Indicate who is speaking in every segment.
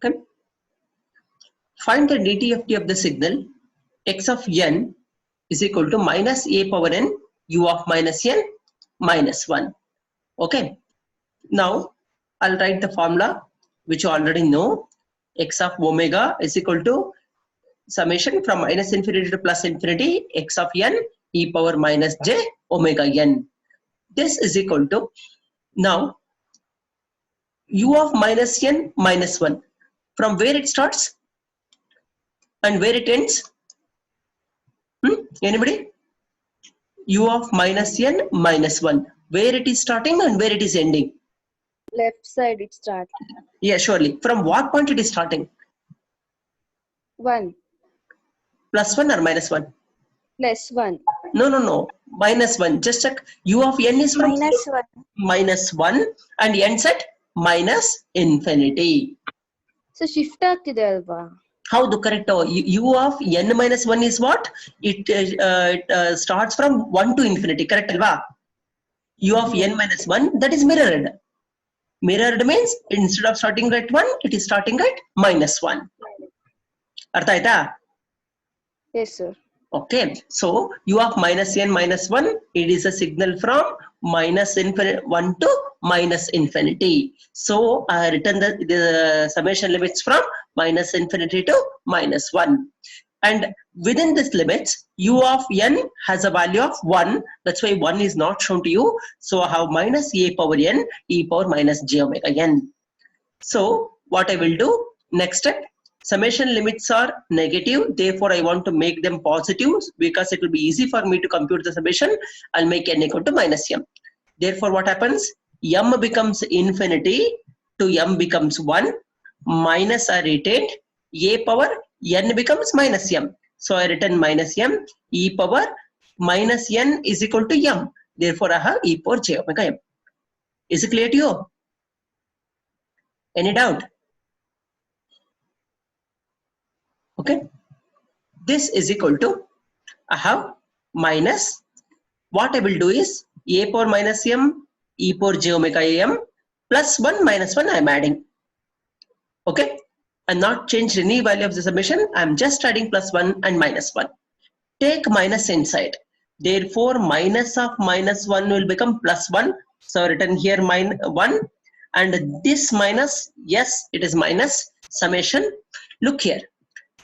Speaker 1: Okay. Find the DTFT of the signal x of n is equal to minus a power n u of minus n minus 1. Okay. Now I'll write the formula which you already know. X of omega is equal to summation from minus infinity to plus infinity x of n e power minus j omega n. This is equal to, now u of minus n minus 1. From where it starts and where it ends? Anybody? U of minus n minus 1. Where it is starting and where it is ending?
Speaker 2: Left side it starts.
Speaker 1: Yeah, surely. From what point it is starting?
Speaker 2: 1
Speaker 1: Plus 1 or minus 1?
Speaker 2: plus 1.
Speaker 1: No. Minus 1. Just check. U of n is from minus 1 and ends at minus infinity.
Speaker 2: So shift ಆಗ್ತಿದೆ ಅಲ್ವಾ?
Speaker 1: Howದು correct? U of n minus 1 is what? It starts from 1 to infinity. Correct alva? U of n minus 1, that is mirrored. Mirrored means instead of starting at 1, it is starting at minus 1. Artha aita?
Speaker 2: Yes, sir.
Speaker 1: Okay, so u of minus n minus 1, it is a signal from minus 1 to minus infinity. So I have written the summation limits from minus infinity to minus 1. And within this limits, u of n has a value of 1. That's why 1 is not shown to you. So I have minus a power n e power minus j omega n. So what I will do, next step, summation limits are negative. Therefore, I want to make them positive because it will be easy for me to compute the summation. I'll make n equal to minus m. Therefore, what happens? M becomes infinity to m becomes 1. Minus are retained. A power n becomes minus m. So I written minus m. E power minus n is equal to m. Therefore, I have e power j omega m. Is it clear to you? Any doubt? Okay. This is equal to, I have minus, what I will do is a power minus m e power j omega m plus 1 minus 1 I am adding. Okay. I'm not changed any value of the summation. I'm just adding plus 1 and minus 1. Take minus inside. Therefore, minus of minus 1 will become plus 1. So written here 1. And this minus, yes, it is minus summation. Look here.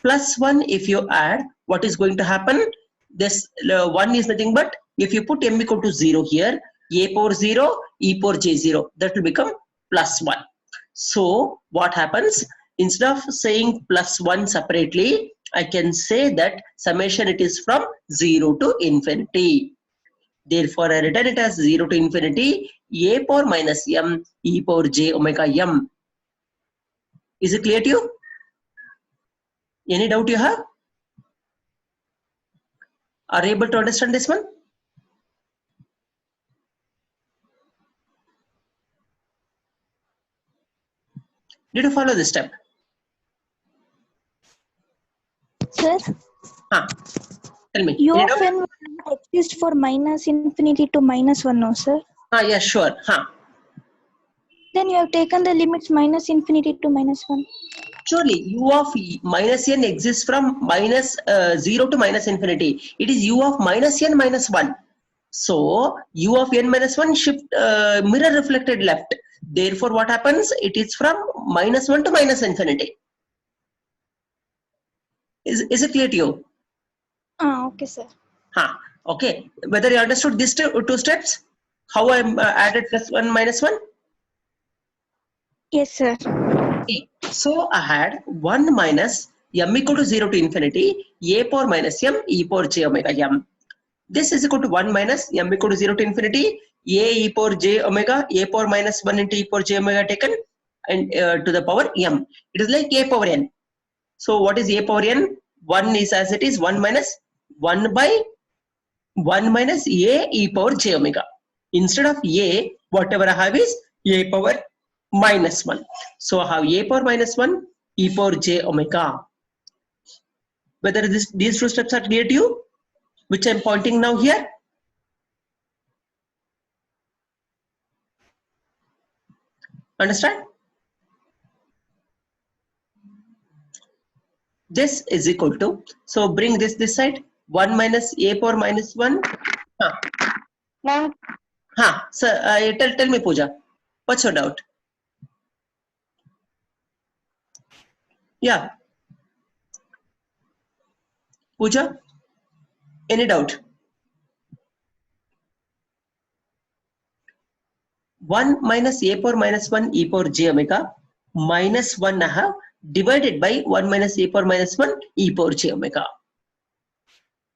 Speaker 1: Plus 1, if you add, what is going to happen? This 1 is nothing but, if you put m equal to 0 here, a power 0, e power j 0, that will become plus 1. So what happens? Instead of saying plus 1 separately, I can say that summation it is from 0 to infinity. Therefore, I written it as 0 to infinity, a power minus m, e power j omega m. Is it clear to you? Any doubt you have? Are you able to understand this one? Did you follow this step?
Speaker 3: Sir,
Speaker 1: Tell me.
Speaker 3: u of n will not exist for minus infinity to minus 1, no, sir?
Speaker 1: Yeah, sure.
Speaker 3: Then you have taken the limits minus infinity to minus 1.
Speaker 1: Surely, u of minus n exists from minus 0 to minus infinity. It is u of minus n minus 1. So, u of n minus 1 shift mirror reflected left. Therefore, what happens? It is from minus 1 to minus infinity. Is it clear to you?
Speaker 3: Okay, sir.
Speaker 1: Okay. Whether you understood these two steps? How I added plus 1 minus 1?
Speaker 3: Yes, sir.
Speaker 1: Okay. So I had 1 minus m equal to 0 to infinity, a power minus m, e power j omega m. This is equal to 1 minus m equal to 0 to infinity, a e power j omega, a power minus 1 into e power j omega taken and to the power m. It is like a power n. So what is a power n? 1 is as it is 1 minus 1 by 1 minus a e power j omega. Instead of a, whatever I have is a power minus 1. So I have a power minus 1 e power j omega. Whether these two steps are clear to you, which I am pointing now here? Understand? this is equal to, so bring this side, 1 minus a power minus 1. So tell me, Pooja, what's your doubt? Yeah, Pooja, any doubt? 1 minus a power minus 1 e power j omega minus 1 I have divided by 1 minus a power minus 1 e power j omega.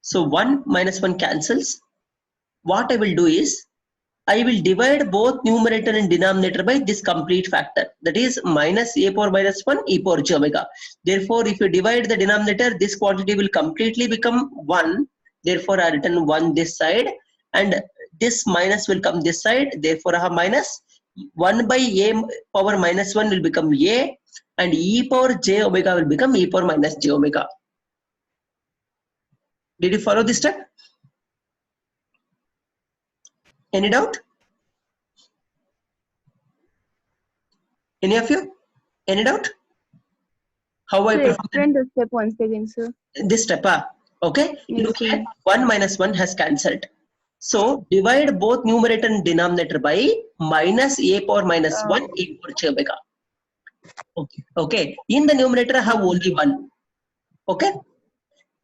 Speaker 1: So 1 minus 1 cancels. What I will do is, I will divide both numerator and denominator by this complete factor, that is minus a power minus 1 e power j omega. Therefore, if you divide the denominator, this quantity will completely become 1. Therefore, I written 1 this side, and this minus will come this side. Therefore, I have minus 1 by a power minus 1 will become a, and e power j omega will become e power minus j omega. Did you follow this step? Any doubt? Any of you? Any doubt? How I
Speaker 2: Sir,
Speaker 1: perform
Speaker 2: explain the step once again, sir.
Speaker 1: this step? Okay.
Speaker 2: Yes,
Speaker 1: Look
Speaker 2: sir.
Speaker 1: at 1 minus 1 has cancelled. So divide both numerator and denominator by minus a power minus 1 e power j omega. Okay. Okay. In the numerator, I have only 1. Okay.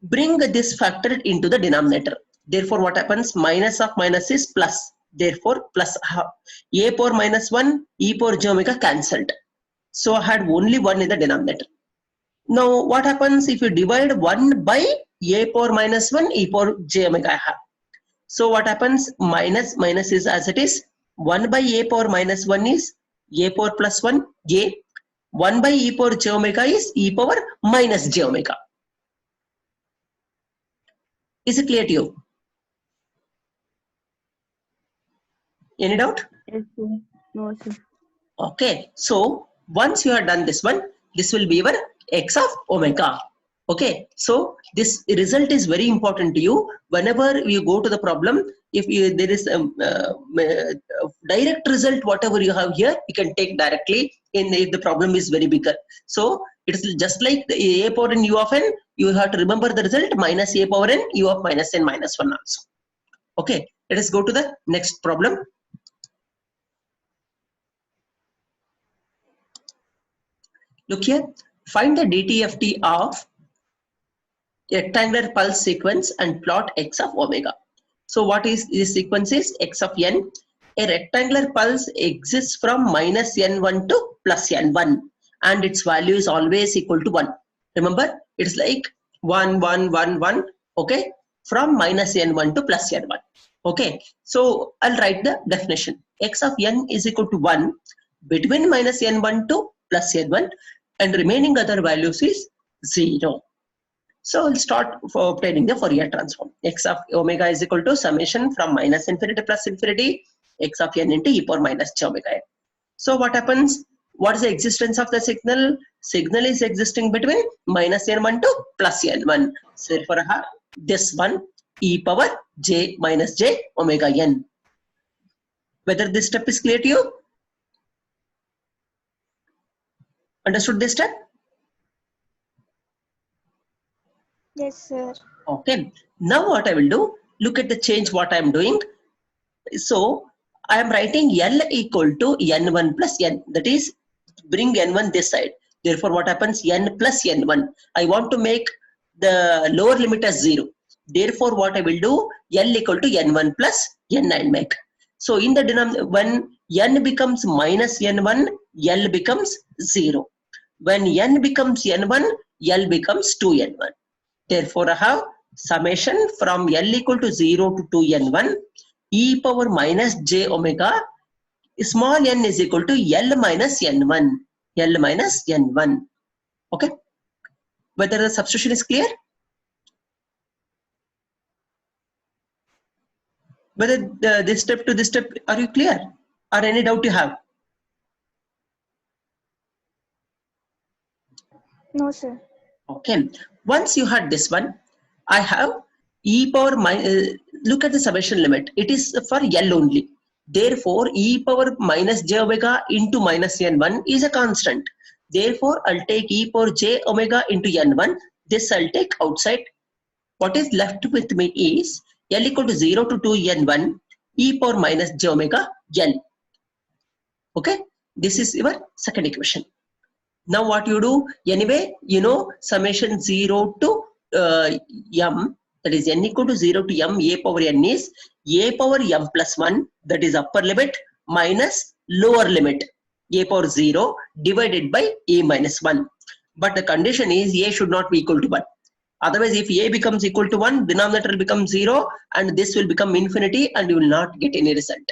Speaker 1: Bring this factor into the denominator. Therefore, what happens? Minus of minus is plus. Therefore, plus a power minus 1 e power j omega cancelled. So I had only 1 in the denominator. Now, what happens if you divide 1 by a power minus 1 e power j omega I have? So what happens? Minus minus is as it is. 1 by a power minus 1 is a power plus 1 a. 1 by e power j omega is e power minus j omega. Is it clear to you? Any doubt?
Speaker 2: Yes, sir. No, sir.
Speaker 1: Okay. So once you have done this one, this will be your x of omega. Okay. So this result is very important to you. Whenever you go to the problem, if there is a direct result, whatever you have here, you can take directly in if the problem is very bigger. So it is just like the a power n u of n. You have to remember the result minus a power n u of minus n minus 1 also. Okay. Let us go to the next problem. Look here. Find the DTFT of rectangular pulse sequence and plot x of omega. So what is this sequence is x of n. A rectangular pulse exists from minus n1 to plus n1, and its value is always equal to 1. Remember, it's like 1, 1, 1, 1. Okay, from minus n1 to plus n1. Okay, so I'll write the definition. X of n is equal to 1 between minus n1 to plus n1, and remaining other values is 0. So we'll start for obtaining the Fourier transform. X of omega is equal to summation from minus infinity plus infinity x of n into e power minus j omega n. So what happens? What is the existence of the signal? Signal is existing between minus n1 to plus n1. So therefore I have this one, e power j minus j omega n. Whether this step is clear to you? Understood this step?
Speaker 3: Yes, sir.
Speaker 1: Okay. Now what I will do, look at the change what I am doing. So I am writing L equal to n1 plus n. That is, bring n1 this side. Therefore, what happens? N plus n1. I want to make the lower limit as 0. Therefore, what I will do? L equal to n1 plus n I make. So in the denominator, when n becomes minus n1, L becomes 0. When n becomes n1, L becomes 2n1. Therefore, I have summation from L equal to 0 to 2n1 e power minus j omega. Small n is equal to L minus n1. L minus n1. Okay. Whether the substitution is clear? Whether this step to this step, are you clear? Or any doubt you have?
Speaker 3: No, sir.
Speaker 1: Okay. Once you had this one, I have e power look at the summation limit. It is for L only. Therefore, e power minus j omega into minus n1 is a constant. Therefore, I'll take e power j omega into n1. This I'll take outside. What is left with me is L equal to 0 to 2n1 e power minus j omega L. Okay, this is your second equation. Now what you do, anyway, you know summation 0 to m, that is n equal to 0 to m, a power n is a power m plus 1, that is upper limit, minus lower limit a power 0 divided by a minus 1. But the condition is a should not be equal to 1. Otherwise, if a becomes equal to 1, denominator will become 0 and this will become infinity and you will not get any result.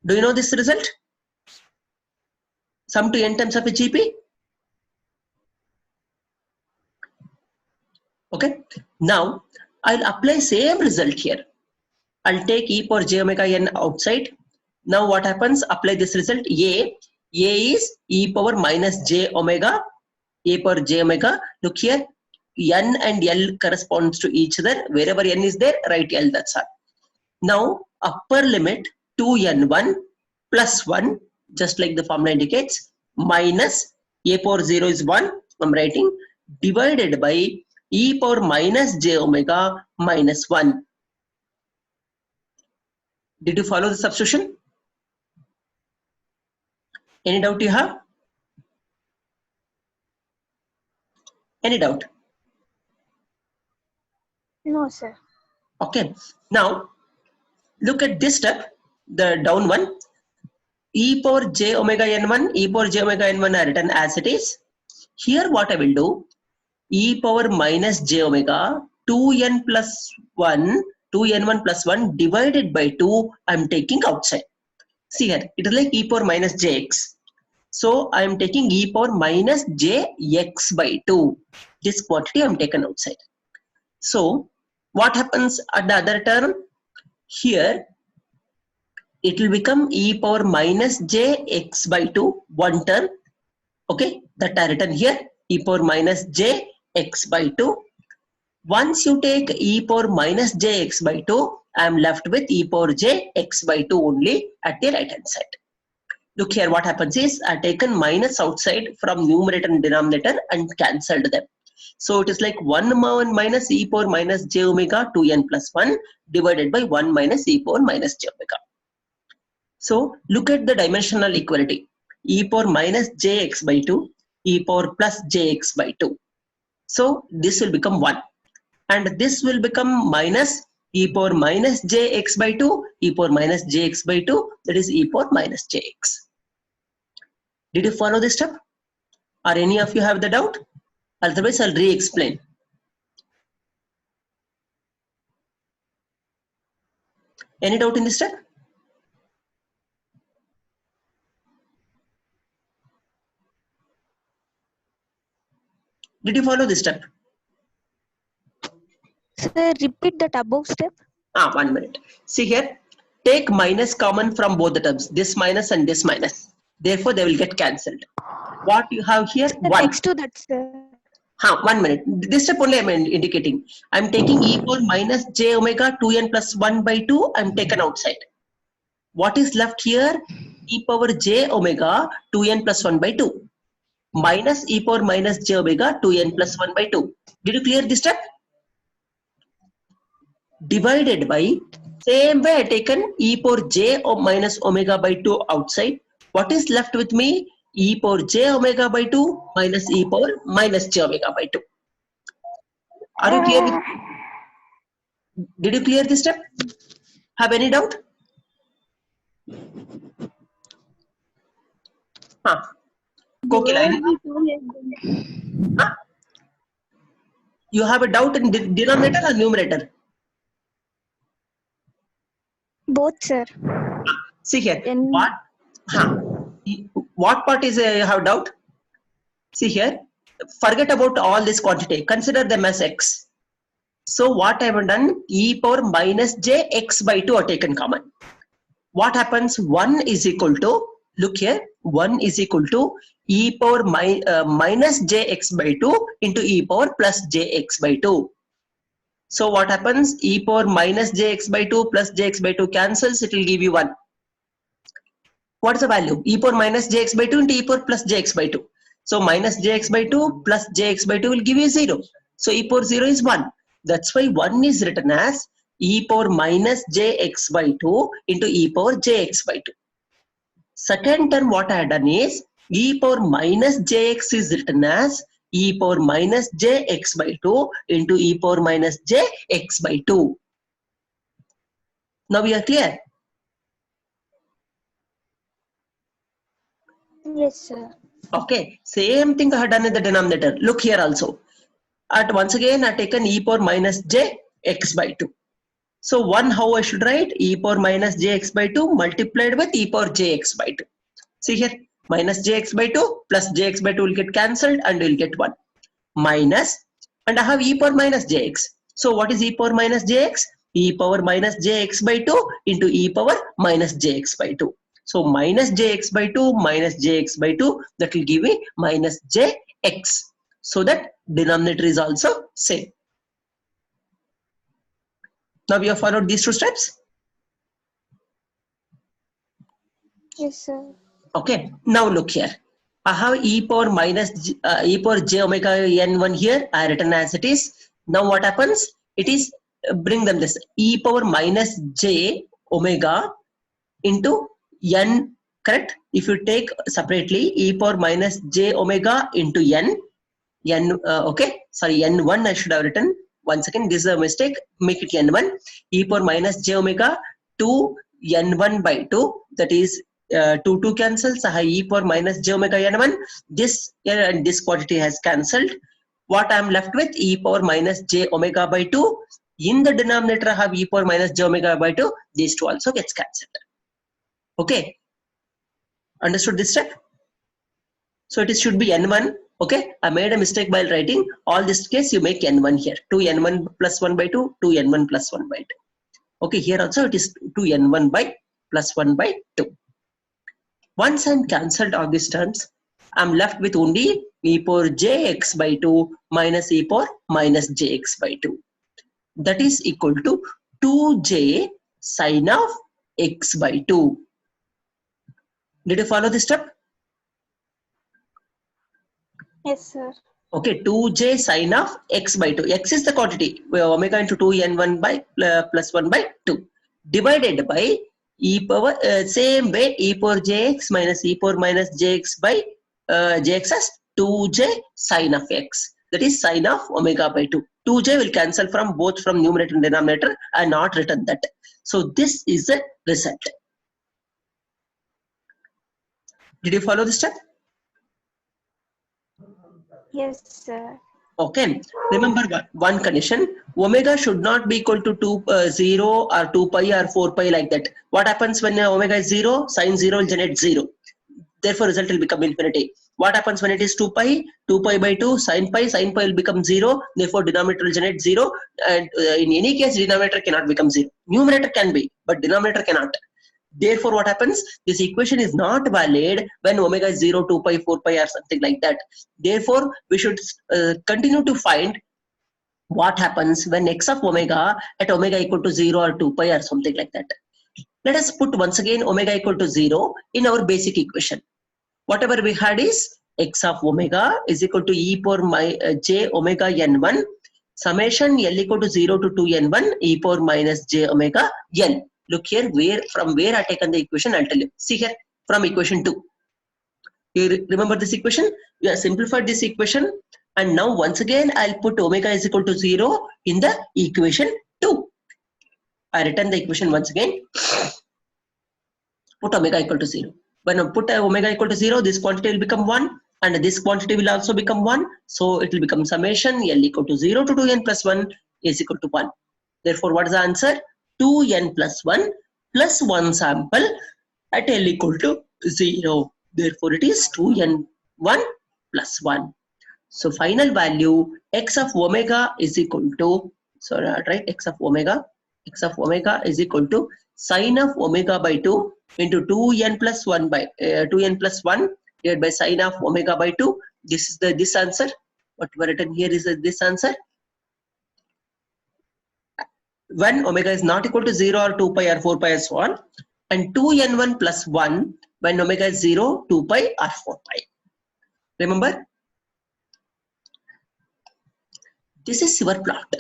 Speaker 1: Do you know this result? Sum to n times of a GP? Okay. Now, I'll apply same result here. I'll take e power j omega n outside. Now what happens? Apply this result. A is e power minus j omega, a power j omega. Look here, n and L corresponds to each other. Wherever n is there, write L, that's all. Now, upper limit 2n1 plus 1, just like the formula indicates, minus a power 0 is 1, I'm writing, divided by e power minus j omega minus 1. Did you follow the substitution? Any doubt you have? Any doubt?
Speaker 3: No, sir.
Speaker 1: Okay. Now, look at this step, the down one. E power j omega n1, e power j omega n1 are written as it is. Here what I will do, e power minus j omega 2n plus 1, 2n1 plus 1 divided by 2, I am taking outside. See here, it is like e power minus jx. So I am taking e power minus jx by 2. This quantity I am taken outside. So what happens at the other term? Here it will become e power minus jx by 2, one term. Okay, that are written here, e power minus jx by 2. Once you take e power minus jx by 2, I am left with e power jx by 2 only at the right hand side. Look here, what happens is I have taken minus outside from numerator and denominator and cancelled them. So it is like 1 minus e power minus j omega 2n plus 1 divided by 1 minus e power minus j omega. So look at the dimensional equality. E power minus jx by 2, e power plus jx by 2. So this will become 1. And this will become minus e power minus jx by 2, e power minus jx by 2, that is e power minus jx. Did you follow this step? Or any of you have the doubt? Otherwise, I'll re-explain. Any doubt in this step? Did you follow this step?
Speaker 3: Sir, repeat that above step.
Speaker 1: 1 minute. See here, take minus common from both the terms, this minus and this minus. Therefore, they will get cancelled. What you have here? 1.
Speaker 3: Next to that, sir.
Speaker 1: 1 minute. This step only I am indicating. I am taking e power minus j omega 2n plus 1 by 2. I am taken outside. What is left here? E power j omega 2n plus 1 by 2. Minus e power minus j omega 2n plus 1 by 2. Did you clear this step? Divided by, same way I taken e power j minus omega by 2 outside. What is left with me? E power j omega by 2 minus e power minus j omega by 2. Are you clear with? Did you clear this step? Have any doubt? Kokila, you have a doubt in denominator or numerator?
Speaker 3: Both, sir.
Speaker 1: See here,
Speaker 3: In-
Speaker 1: what part is you have doubt? See here, forget about all this quantity, consider them as x. So what I have done, e power minus j x by 2 are taken common. What happens? 1 is equal to, look here, 1 is equal to e power minus jx by 2 into e power plus jx by 2. So what happens? E power minus jx by 2 plus jx by 2 cancels, it will give you 1. What is the value? E power minus jx by 2 into e power plus jx by 2. So minus jx by 2 plus jx by 2 will give you 0. So e power 0 is 1. That's why 1 is written as e power minus jx by 2 into e power jx by 2. Second term what I had done is e power minus jx is written as e power minus jx by 2 into e power minus jx by 2. Now we are clear?
Speaker 3: Yes, sir.
Speaker 1: Okay, same thing I had done in the denominator. Look here also. Once again I taken e power minus jx by 2. So 1 how I should write? E power minus jx by 2 multiplied with e power jx by 2. See here, minus jx by 2 plus jx by 2 will get cancelled and will get 1. Minus, and I have e power minus jx. So what is e power minus jx? E power minus jx by 2 into e power minus jx by 2. So minus jx by 2 minus jx by 2, that will give me minus jx. So that denominator is also same. Now we have followed these two steps.
Speaker 3: Yes, sir.
Speaker 1: Okay, now look here. I have e power minus e power j omega n1 here. I written as it is. Now what happens? It is bring them this e power minus j omega into n, correct? If you take separately e power minus j omega into n, okay, sorry, n1 I should have written. One second, this is a mistake. Make it n1. E power minus j omega to n1 by 2. That is 2 cancels. I have e power minus j omega n1. This and this quantity has cancelled. What I am left with? E power minus j omega by 2. In the denominator I have e power minus j omega by 2. These two also gets cancelled. Okay, understood this step? So it should be n1. Okay, I made a mistake while writing. All this case you make n1 here. 2n1 plus 1 by 2, 2n1 plus 1 by 2. Okay, here also it is 2n1 by plus 1 by 2. Once I'm cancelled all these terms, I'm left with only e power jx by 2 minus e power minus jx by 2. That is equal to 2j sine of x by 2. Did you follow this step?
Speaker 3: Yes, sir.
Speaker 1: Okay, 2j sine of x by 2. X is the quantity, omega into 2n1 by plus 1 by 2. Divided by e power, same way, e power jx minus e power minus jx by jx as 2j sine of x. That is sine of omega by 2. 2j will cancel from both from numerator and denominator. I not written that. So this is the result. Did you follow this step?
Speaker 3: Yes, sir.
Speaker 1: Okay, remember one condition, omega should not be equal to 0 or 2 pi or 4 pi like that. What happens when omega is 0? Sine 0 will generate 0. Therefore result will become infinity. What happens when it is 2 pi? 2 pi by 2 sine pi will become 0. Therefore denominator will generate 0. And in any case denominator cannot become 0. Numerator can be, but denominator cannot. Therefore what happens? This equation is not valid when omega is 0, 2 pi, 4 pi or something like that. Therefore we should continue to find what happens when x of omega at omega equal to 0 or 2 pi or something like that. Let us put once again omega equal to 0 in our basic equation. Whatever we had is x of omega is equal to e power j omega n1 summation L equal to 0 to 2n1 e power minus j omega n. Look here, from where I taken the equation, I'll tell you. See here, from equation 2. You remember this equation? We have simplified this equation, and now once again I'll put omega is equal to 0 in the equation 2. I written the equation once again. Put omega equal to 0. When I put omega equal to 0, this quantity will become 1, and this quantity will also become 1. So it will become summation L equal to 0 to 2n plus 1 is equal to 1. Therefore, what is the answer? 2n plus 1 plus 1 sample at L equal to 0. Therefore, it is 2n1 plus 1. So final value x of omega is equal to, sorry, right, x of omega is equal to sine of omega by 2 into 2n plus 1 by 2n plus 1 divided by sine of omega by 2. This is this answer. What we written here is this answer. When omega is not equal to 0 or 2 pi or 4 pi and so on, and 2n1 plus 1 when omega is 0, 2 pi or 4 pi. Remember? This is your plot.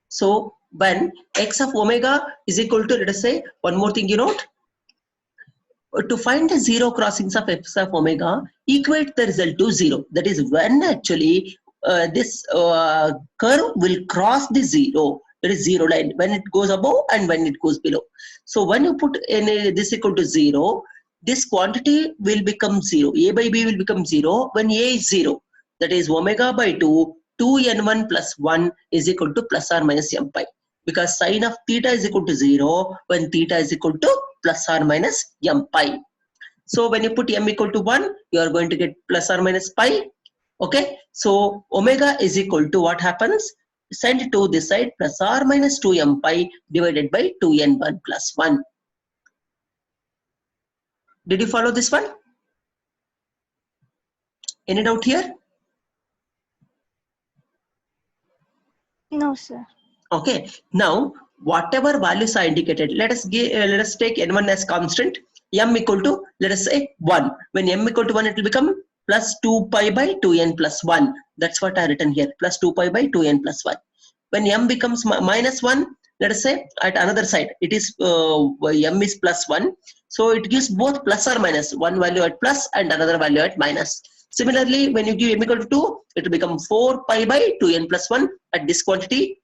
Speaker 1: So when x of omega is equal to, let us say, one more thing you note, to find the zero crossings of x of omega, equate the result to 0. That is when actually this curve will cross the 0. There is 0 line when it goes above and when it goes below. So when you put this equal to 0, this quantity will become 0. A by b will become 0 when a is 0. That is omega by 2, 2n1 plus 1 is equal to plus or minus m pi. Because sine of theta is equal to 0 when theta is equal to plus or minus m pi. So when you put m equal to 1, you are going to get plus or minus pi. Okay, so omega is equal to what happens? Send to this side, plus or minus 2m pi divided by 2n1 plus 1. Did you follow this one? Any doubt here?
Speaker 3: No, sir.
Speaker 1: Okay, now whatever values are indicated, let us take n1 as constant, m equal to, let us say, 1. When m equal to 1, it will become plus 2 pi by 2n plus 1. That's what I written here, plus 2 pi by 2n plus 1. When m becomes minus 1, let us say at another side, it is m is plus 1. So it gives both plus or minus, one value at plus and another value at minus. Similarly, when you give m equal to 2, it will become 4 pi by 2n plus 1 at this quantity.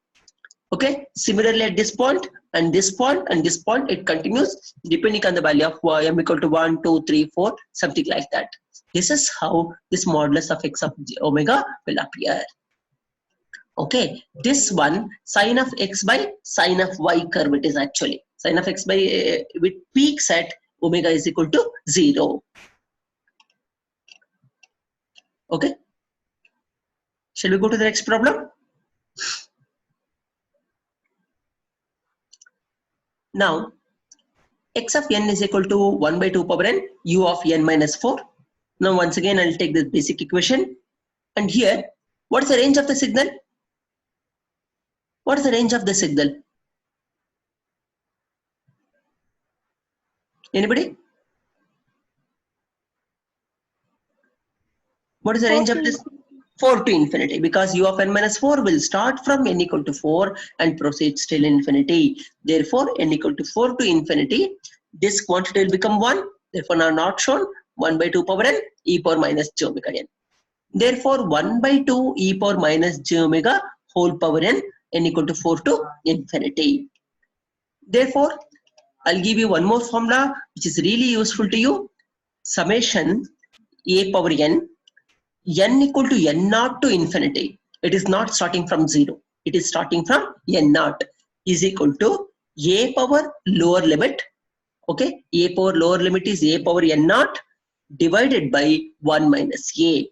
Speaker 1: Okay, similarly at this point and this point and this point, it continues depending on the value of m equal to 1, 2, 3, 4, something like that. This is how this modulus of x of omega will appear. Okay, this one, sine of x by sine of y curve, it is actually sine of x by with peaks at omega is equal to 0. Okay, shall we go to the next problem? Now, x of n is equal to 1 by 2 power n, u of n minus 4. Now, once again, I'll take this basic equation. And here, what is the range of the signal? What is the range of the signal? Anybody? What is the range of this? 4 to infinity, because u of n minus 4 will start from n equal to 4 and proceeds till infinity. Therefore, n equal to 4 to infinity, this quantity will become 1. Therefore, now not shown, 1 by 2 power n e power minus j omega n. Therefore, 1 by 2 e power minus j omega whole power n equal to 4 to infinity. Therefore, I'll give you one more formula which is really useful to you. Summation a power n equal to n naught to infinity. It is not starting from 0. It is starting from n naught is equal to a power lower limit. Okay, a power lower limit is a power n naught divided by 1 minus a.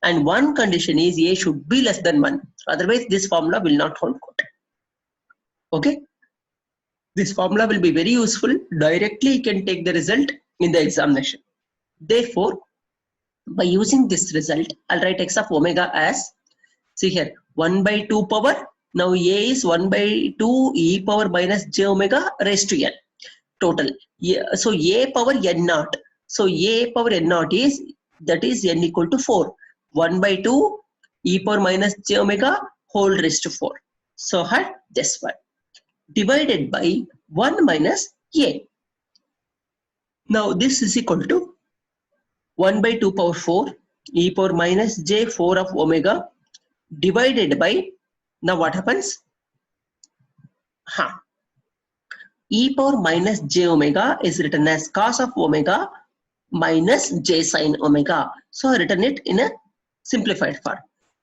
Speaker 1: And one condition is a should be less than 1. Otherwise, this formula will not hold good. Okay, this formula will be very useful. Directly, you can take the result in the examination. Therefore, by using this result, I'll write x of omega as, see here, 1 by 2 power. Now, a is 1 by 2 e power minus j omega raised to n total. So, a power n naught. So, a power n naught is, that is n equal to 4. 1 by 2 e power minus j omega whole raised to 4. So, had this one divided by 1 minus a. Now, this is equal to 1 by 2 power 4 e power minus j 4 of omega divided by, now what happens? E power minus j omega is written as cos of omega minus j sin omega. So I written it in a simplified form.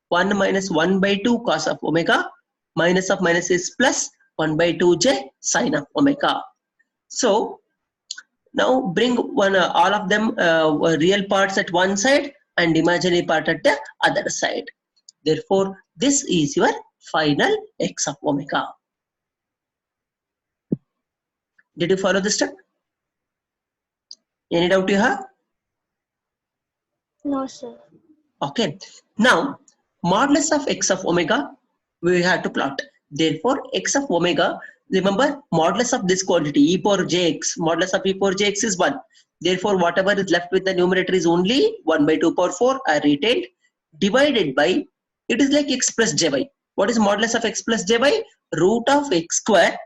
Speaker 1: 1 minus 1 by 2 cos of omega, minus of minus is plus 1 by 2j sin of omega. So now bring all of them real parts at one side and imaginary part at the other side. Therefore, this is your final x of omega. Did you follow this step? Any doubt you have?
Speaker 3: No, sir.
Speaker 1: Okay. Now, modulus of x of omega, we have to plot. Therefore, x of omega, remember, modulus of this quantity, e power jx, modulus of e power jx is 1. Therefore, whatever is left with the numerator is only 1 by 2 power 4, I retained, divided by, it is like x plus jy. What is modulus of x plus j by root of x square,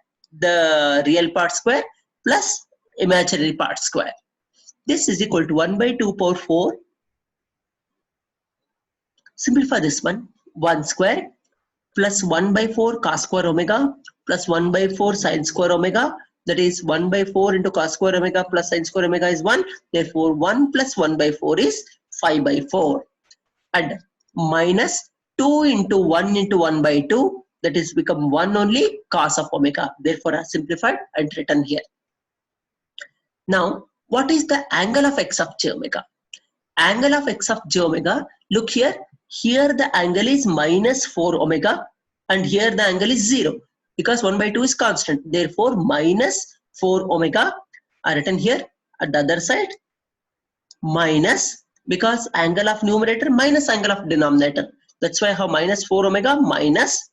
Speaker 1: the real part square, plus imaginary part square. This is equal to 1 by 2 power 4. Simplify this one. 1 square plus 1 by 4 cos square omega plus 1 by 4 sin square omega. That is 1 by 4 into cos square omega plus sin square omega is 1. Therefore 1 plus 1 by 4 is 5 by 4. And minus 2 into 1 into 1 by 2, that is become 1 only cos of omega. Therefore I simplified and written here. Now what is the angle of x of j omega? Angle of x of j omega, look here. Here the angle is minus 4 omega and here the angle is 0 because 1 by 2 is constant. Therefore minus 4 omega are written here at the other side, minus, because angle of numerator minus angle of denominator. That's why I have minus 4 omega minus,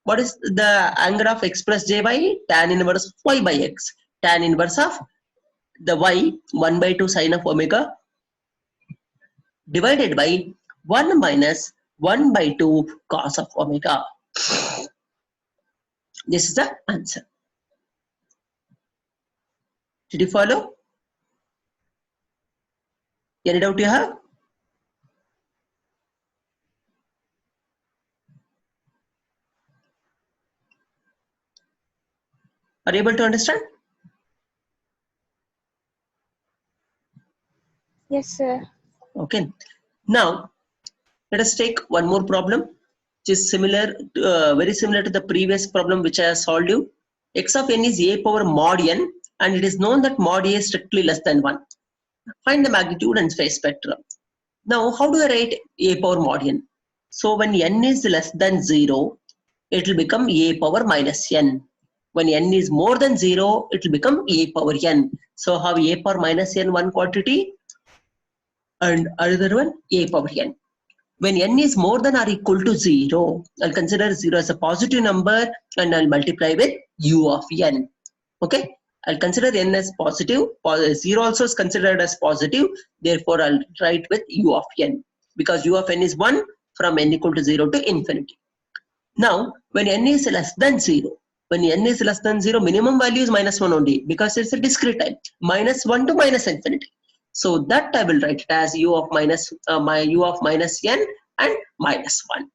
Speaker 1: what is the angle of x plus j by tan inverse y by x? Tan inverse of the y, 1 by 2 sine of omega, divided by 1 minus 1 by 2 cos of omega. This is the answer. Did you follow? Any doubt you have? Are you able to understand?
Speaker 3: Yes, sir.
Speaker 1: Okay. Now let us take one more problem, which is similar, very similar to the previous problem which I have solved you. X of n is a power mod n, and it is known that mod a is strictly less than 1. Find the magnitude and phase spectrum. Now, how do I write a power mod n? So when n is less than 0, it will become a power minus n. When n is more than 0, it will become a power n. So have a power minus n one quantity and another one a power n. When n is more than or equal to 0, I'll consider 0 as a positive number and I'll multiply with u of n. Okay, I'll consider n as positive. 0 also is considered as positive. Therefore, I'll write with u of n because u of n is 1 from n equal to 0 to infinity. Now, when n is less than 0, when n is less than 0, minimum value is minus 1 only because it's a discrete time. Minus 1 to minus infinity. So that I will write it as u of minus n and minus 1.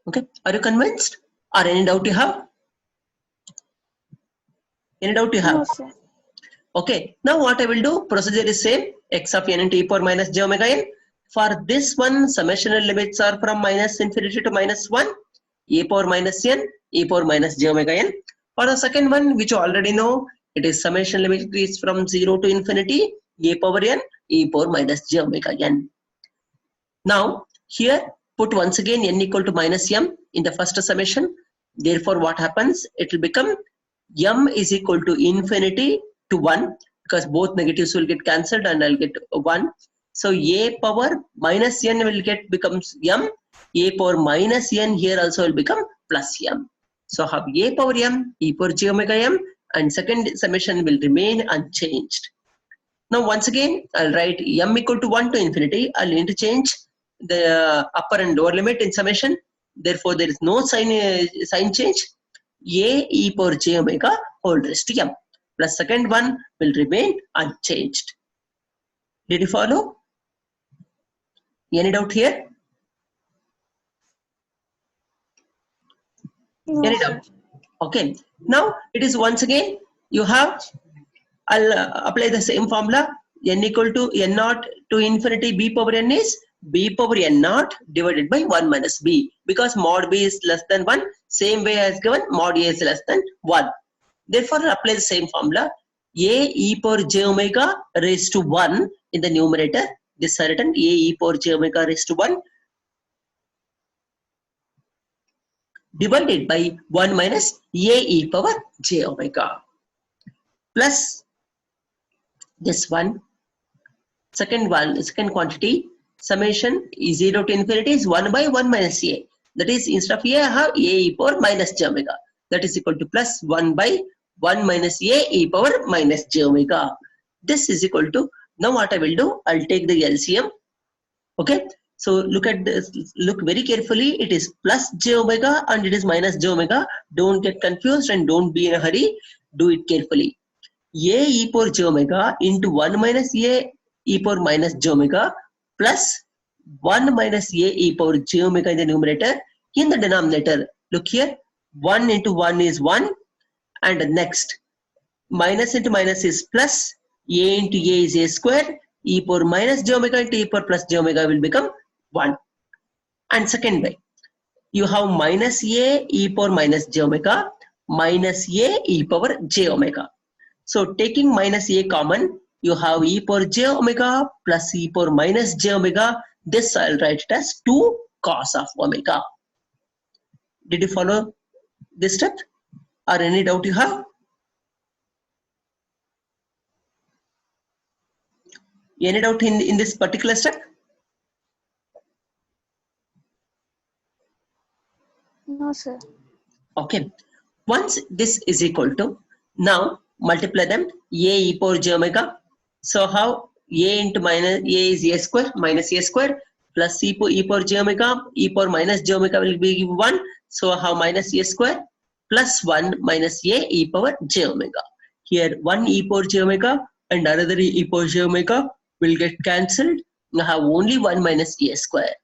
Speaker 1: Okay, are you convinced? Or any doubt you have? Any doubt you have?
Speaker 3: No, sir.
Speaker 1: Okay, now what I will do, procedure is same, x of n into e power minus j omega n. For this one, summation limits are from minus infinity to minus 1, e power minus n, e power minus j omega n. For the second one, which you already know, it is summation limit is from 0 to infinity, a power n, e power minus j omega n. Now, here, put once again n equal to minus m in the first summation. Therefore, what happens? It will become m is equal to infinity to 1 because both negatives will get cancelled and I'll get 1. So, a power minus n will get becomes m, a power minus n here also will become plus m. So, have a power m, e power j omega m, and second summation will remain unchanged. Now once again I'll write m equal to 1 to infinity. I'll interchange the upper and lower limit in summation. Therefore there is no sign change. A e power j omega whole raised to m plus second one will remain unchanged. Did you follow? Any doubt here?
Speaker 3: No,
Speaker 1: Any
Speaker 3: sir.
Speaker 1: doubt? Okay, now it is once again you have, I'll apply the same formula, n equal to n naught to infinity b power n is b power n naught divided by 1 minus b because mod b is less than 1, same way as given mod a is less than 1. Therefore, I'll apply the same formula, a e power j omega raised to 1 in the numerator, this is written a e power j omega raised to 1 divided by 1 minus a e power j omega plus this one, second quantity, summation is 0 to infinity is 1 by 1 minus a. That is, instead of a, I have a e power minus j omega. That is equal to plus 1 by 1 minus a e power minus j omega. This is equal to, now what I will do, I'll take the LCM. Okay, So look at this, look very carefully. It is plus j omega and it is minus j omega. Don't get confused and don't be in a hurry. Do it carefully. A e power j omega into 1 minus a e power minus j omega plus 1 minus a e power j omega in the numerator. In the denominator, look here, 1 into 1 is 1, and next minus into minus is plus, a into a is a square, e power minus j omega into e power plus j omega will become 1. And second way, you have minus a e power minus j omega minus a e power j omega. So taking minus a common, you have e power j omega plus e power minus j omega. This I'll write it as 2 cos of omega. Did you follow this step, or any doubt you have? Any doubt in this particular step?
Speaker 3: No, sir.
Speaker 1: Okay. Once this is equal to, now multiply them, a e power j omega. So how a into minus a is a square minus a square plus e power j omega, e power minus j omega will be 1. So how minus a square plus 1 minus a e power j omega. Here 1 e power j omega and another e power j omega will get cancelled. Now have only 1 minus a square.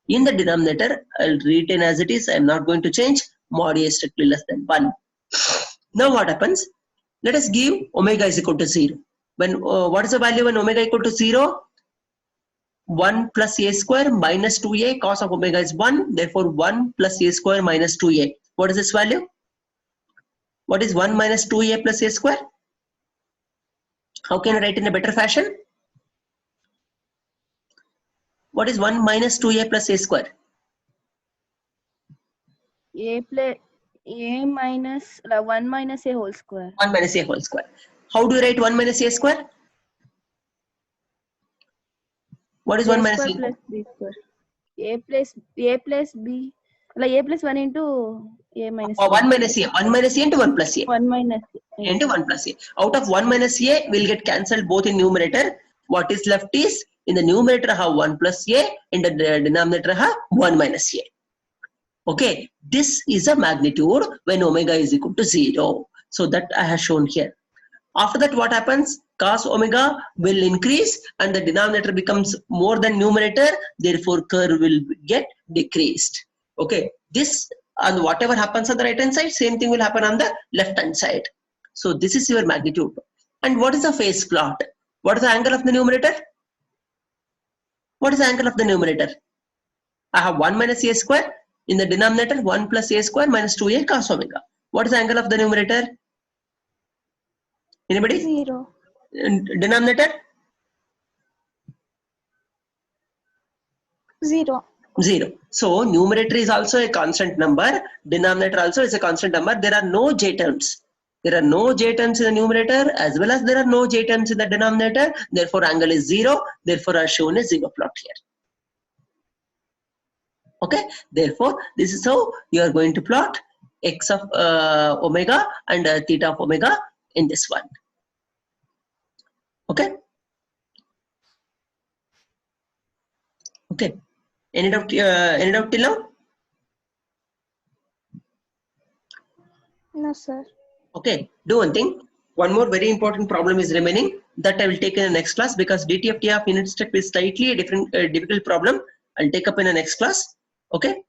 Speaker 1: In the denominator, I'll retain as it is. I'm not going to change. Mod a strictly less than 1. Now what happens? Let us give omega is equal to 0. When what is the value when omega equal to 0? 1 plus a square minus 2a, cos of omega is 1. Therefore 1 plus a square minus 2a. What is this value? What is 1 minus 2a plus a square? How can I write in a better fashion? What is 1 minus 2a plus a square?
Speaker 2: A plus a minus 1 minus a whole square.
Speaker 1: 1 minus a whole square. How do you write 1 minus a square? What is 1 minus a?
Speaker 2: Plus b square. A plus b, like a plus 1 into a minus.
Speaker 1: 1 minus a. 1 minus a into 1 plus a.
Speaker 2: 1 minus a.
Speaker 1: Into 1 plus a. Out of 1 minus a will get cancelled both in numerator. What is left is, in the numerator have 1 plus a, in the denominator have 1 minus a. Okay, this is a magnitude when omega is equal to 0. So that I have shown here. After that what happens? Cos omega will increase and the denominator becomes more than numerator, therefore curve will get decreased. Okay, this and whatever happens on the right hand side, same thing will happen on the left hand side. So this is your magnitude. And what is the phase plot? What is the angle of the numerator? What is the angle of the numerator? I have 1 minus a square. In the denominator, 1 plus a square minus 2a cos omega. What is the angle of the numerator? Anybody?
Speaker 3: 0.
Speaker 1: Denominator?
Speaker 3: 0.
Speaker 1: 0. So numerator is also a constant number. Denominator also is a constant number. There are no j terms. There are no j terms in the numerator as well as there are no j terms in the denominator. Therefore angle is 0. Therefore I have shown a 0 plot here. Okay. Therefore this is how you are going to plot x of omega and theta of omega in this one. Okay. Okay. Any doubt till now?
Speaker 3: No, sir.
Speaker 1: Okay. Do one thing. One more very important problem is remaining that I will take in the next class because DTFT of unit step is slightly a different difficult problem. I'll take up in the next class. Okay.